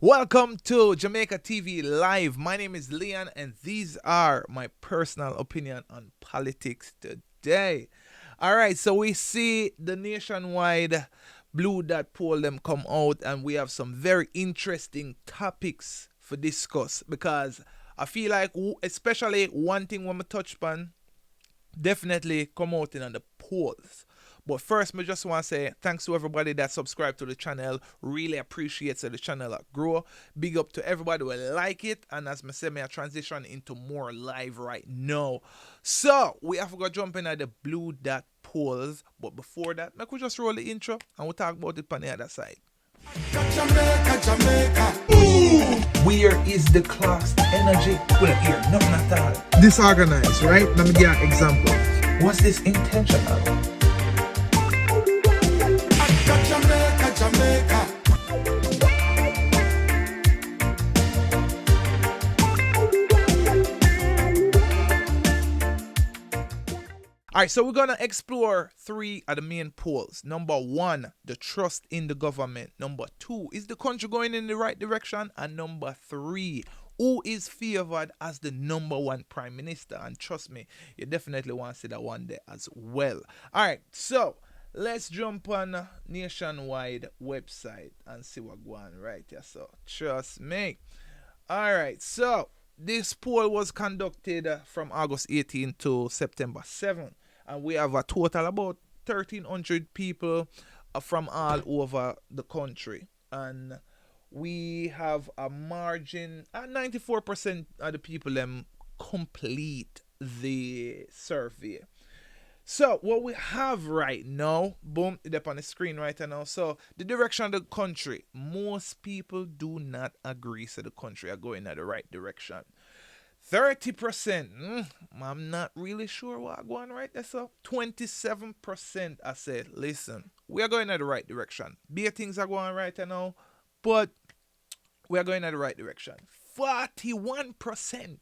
Welcome to Jamaica TV Live. My name is Leon, and these are my personal opinion on politics today. All right, so we see the nationwide Bluedot poll them come out, and we have some very interesting topics for discuss because I feel like, especially one thing when we touch upon, definitely come out in the polls. But first, I just want to say thanks to everybody that subscribed to the channel. Really appreciate the channel grow. Big up to everybody who like it. And as I said, I transition into more live right now. So we have to go jump in at the Bluedot polls. But before that, I could just roll the intro and we'll talk about it on the other side. Jamaica, Jamaica. Where is the class energy? We don't hear nothing at all. Disorganized, right? Let me give you an example. Was this intentional? Jamaica, Jamaica. All right, so we're going to explore three of the main polls. Number one, the trust in the government. Number two, is the country going in the right direction? And number three, who is favored as the number one prime minister? And trust me, you definitely want to see that one there as well. All right, so let's jump on Nationwide website and see what's going on right here. So trust me. All right, so this poll was conducted from August 18 to September 7. And we have a total about 1,300 people from all over the country. And we have a margin, 94% of the people them complete the survey. So what we have right now, boom, it's up on the screen right now. So the direction of the country, most people do not agree. So the country are going in the right direction. 30%, I'm not really sure what going right there. So 27% I said, listen, we are going in the right direction. Beer things are going right now, but we are going in the right direction. 41%,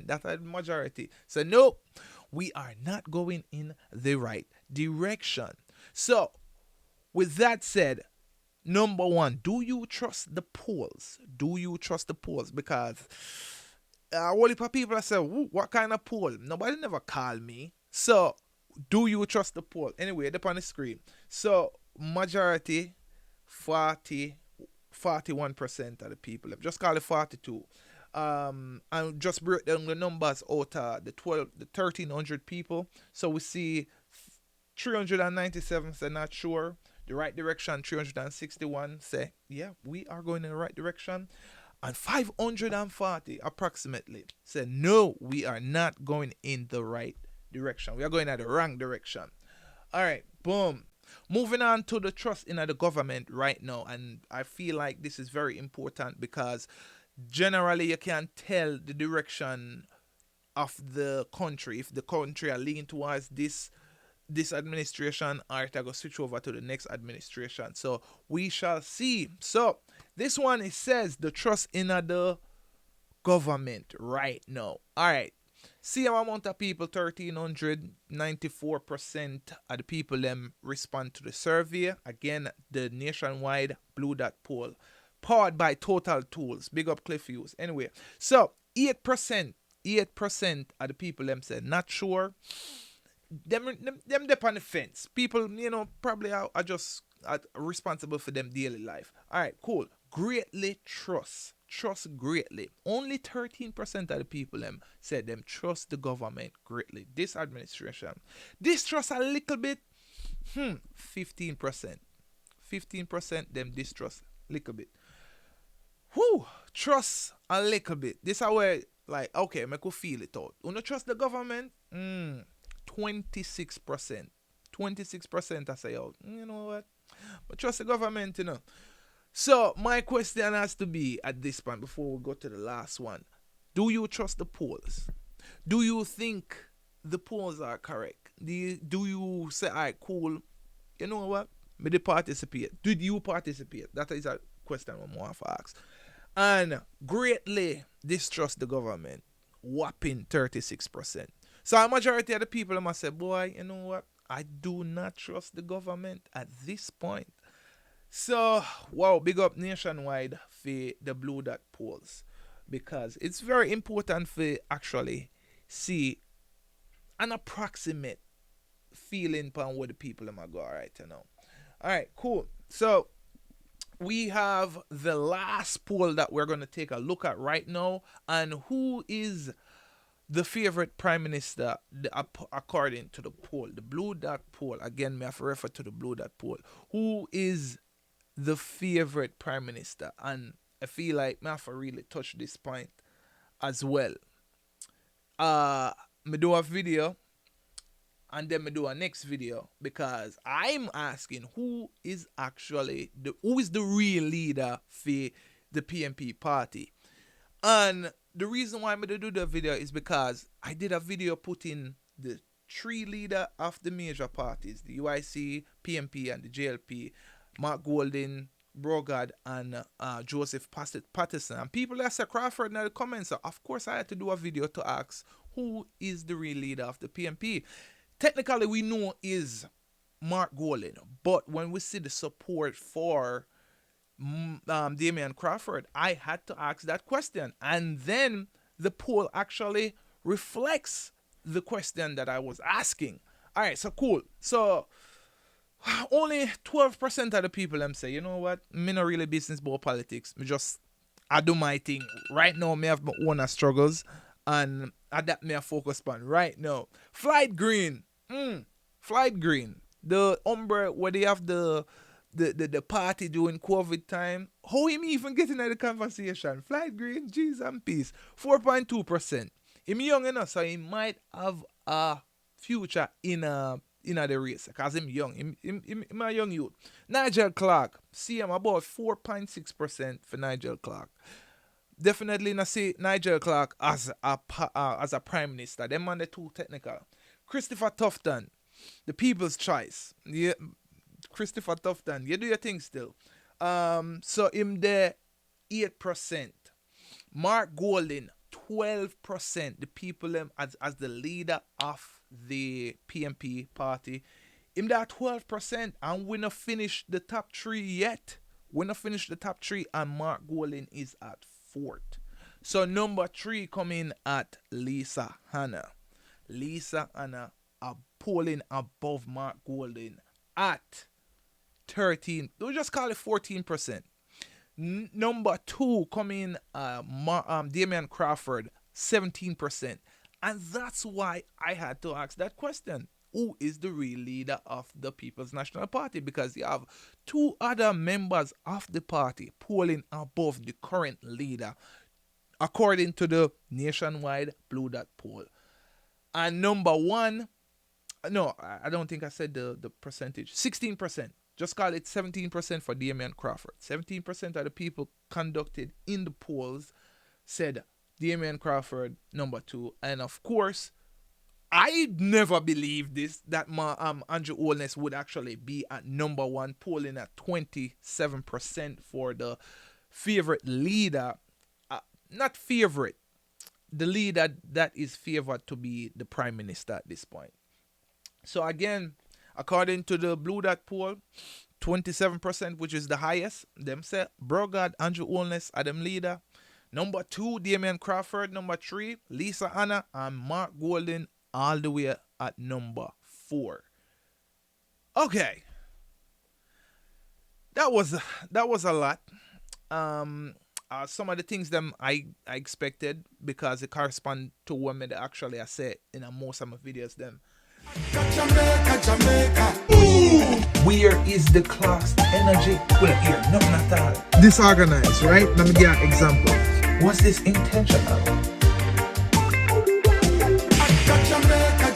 that's the majority. So no, we are not going in the right direction. So with that said, number one, do you trust the polls? Do you trust the polls? Because a whole heap of people I say, what kind of poll? Nobody never called me. So, do you trust the poll? Anyway, up on the screen. So, majority, 41% of the people. Just call it 42. And just break down the numbers out of the 1,300 people. So, we see 397 say not sure. The right direction, 361 say, yeah, we are going in the right direction. And 540 approximately said, no, we are not going in the right direction. We are going in the wrong direction. All right, boom. Moving on to the trust in the government right now. And I feel like this is very important because generally you can tell the direction of the country. If the country are leaning towards this administration, or it go switch over to the next administration. So we shall see. So this one, it says the trust in the government right now. All right, same amount of people, 1,394% of the people them respond to the survey. Again, the nationwide Bluedot poll powered by Total Tools. Big up Cliff Hughes. Anyway, so 8% of the people them said not sure. Them dep on the fence. People, probably are just responsible for them daily life. All right, cool. Greatly trust greatly. Only 13% of the people them said them trust the government greatly. This administration, distrust a little bit. 15%. 15% them distrust a little bit. Trust a little bit. This is where, like, okay, I could feel it out. You don't trust the government? 26%. 26% I say out. You know what? But trust the government, So my question has to be at this point before we go to the last one. Do you trust the polls? Do you think the polls are correct? Do you say, all right, cool, you know what? May they participate? Did you participate? That is a question I want to ask. And greatly distrust the government. Whopping 36%. So a majority of the people must say, boy, you know what? I do not trust the government at this point. So, wow, big up Nationwide for the Bluedot polls because it's very important for actually see an approximate feeling upon what the people am go alright, you know. Alright, cool. So we have the last poll that we're gonna take a look at right now, and who is the favorite prime minister according to the poll, the Bluedot poll. Again, me have to refer to the Bluedot poll. Who is the favorite prime minister? And I feel like me have to really touch this point as well. Me do a video and then me do a next video because I'm asking who is the real leader for the PNP party. And the reason why I'm going to do the video is because I did a video putting the three leader of the major parties, the UIC, PNP, and the JLP, Mark Golding, Brogard, and Joseph Patterson. And people that said Crawford in the comments, so of course I had to do a video to ask who is the real leader of the PNP. Technically, we know is Mark Golding, but when we see the support for Damion Crawford, I had to ask that question, and then the poll actually reflects the question that I was asking. All right, so cool. So only 12% of the people them say, you know what, me not really business about politics. Me just I do my thing. Right now, me have my own struggles, and that me a focus on right now. Flight Green, Flight Green, the umbrella where they have the party during COVID time. How him even getting at the conversation? Flight Green, G's and peace. 4.2%. Him young enough, so he might have a future in the race. Cause him young. Him a young youth. Nigel Clark. See him about 4.6% for Nigel Clark. Definitely not see Nigel Clark as a prime minister. Them man they too technical. Christopher Tufton, the People's Choice. Yeah. Christopher Tufton, you do your thing still. So him there 8%. Mark Golding 12%. The people them as the leader of the PNP party. Him there 12%, and we not finish the top 3 yet. We not finish the top 3, and Mark Golding is at 4th. So number 3 coming at Lisa Hanna. Lisa Hanna are polling above Mark Golding at 13. We'll just call it 14%. Number 2 coming Damion Crawford, 17%. And that's why I had to ask that question. Who is the real leader of the People's National Party? Because you have 2 other members of the party polling above the current leader, according to the Nationwide Bluedot poll. And number 1, no, I don't think I said the percentage. 16%. Just call it 17% for Damion Crawford. 17% of the people conducted in the polls said Damion Crawford number 2. And of course, I never believed this, that Andre Holness would actually be at number 1, polling at 27% for the favorite leader. Not favorite, the leader that is favored to be the prime minister at this point. So again, according to the Bluedot poll, 27%, which is the highest, them say Brogard, Andre Holness are them leader. Number 2, Damion Crawford. Number 3, Lisa Hanna, and Mark Golding all the way at number 4. Okay, that was a lot. Some of the things them I expected, because it correspond to what me actually I said in most of my videos them. Jamaica. Where is the class energy? Well, here, nothing at all. Disorganized, right? Let me give an example. Was this intentional? Jamaica.